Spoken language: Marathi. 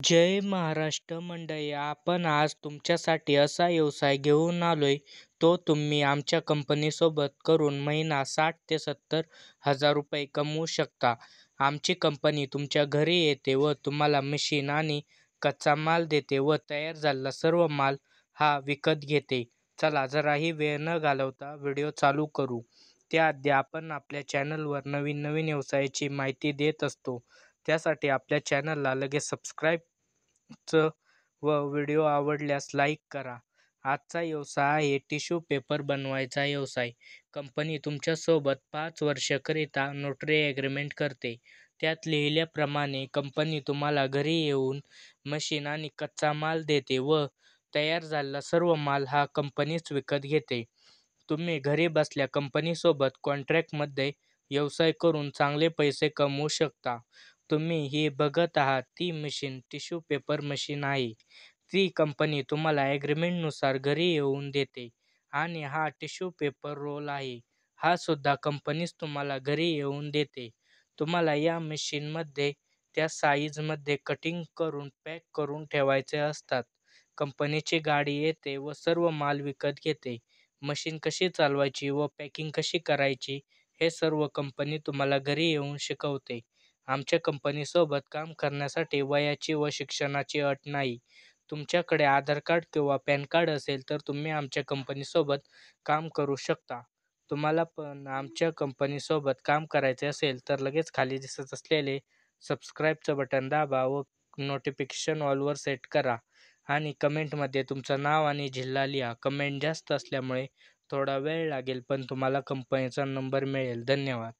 जय महाराष्ट्र मंडळी, आपण आज तुमच्यासाठी असा व्यवसाय घेऊन आलोय, तो तुम्ही आमच्या कंपनीसोबत करून महिना 60 ते 70 हजार रुपये कमवू शकता. आमची कंपनी तुमच्या घरी येते व तुम्हाला मशीन आणि कच्चा माल देते व तयार झालेला सर्व माल हा विकत घेते. चला जराही वेळ न घालवता व्हिडिओ चालू करू. त्याआधी आपण आपल्या चॅनलवर नवीन नवीन व्यवसायाची माहिती देत असतो. त्यासाठी आपल्या चॅनलला लगेच सबस्क्राईब व व्हिडिओ आवडल्यास लाईक करा. आजचा व्यवसाय आहे टिश्यू पेपर बनवायचा व्यवसाय. कंपनी तुमच्यासोबत 5 वर्षाकरिता नोटरी ॲग्रीमेंट करते. त्यात लिहिल्याप्रमाणे कंपनी तुम्हाला घरी येऊन मशीन आणि कच्चा माल देते व तयार झालेला सर्व माल हा कंपनीच विकत घेते. तुम्ही घरी बसल्या कंपनीसोबत कॉन्ट्रॅक्टमध्ये व्यवसाय करून चांगले पैसे कमवू शकता. तुम्ही ही बघत आहात ती मशीन टिश्यू पेपर मशीन आहे. ती कंपनी तुम्हाला ॲग्रीमेंटनुसार घरी येऊन देते आणि हा टिश्यू पेपर रोल आहे. हा सुद्धा कंपनीच तुम्हाला घरी येऊन देते. तुम्हाला या मशीनमध्ये त्या साईजमध्ये कटिंग करून पॅक करून ठेवायचे असतात. कंपनीची गाडी येते व सर्व माल विकत घेते. मशीन कशी चालवायची व पॅकिंग कशी करायची हे सर्व कंपनी तुम्हाला घरी येऊन शिकवते. आमच्या कंपनीसोबत काम करण्यासाठी वयाची व शिक्षणाची अट नाही. तुमच्याकडे आधार कार्ड किंवा पॅन कार्ड असेल तर तुम्ही आमच्या कंपनीसोबत काम करू शकता. तुम्हाला पण आमच्या कंपनीसोबत काम करायचे असेल तर लगेच खाली दिसत असलेले सबस्क्राईबचं बटन दाबा व नोटिफिकेशन ऑलवर सेट करा आणि कमेंटमध्ये तुमचं नाव आणि जिल्हा लिहा. कमेंट जास्त असल्यामुळे थोडा वेळ लागेल पण तुम्हाला कंपनीचा नंबर मिळेल. धन्यवाद.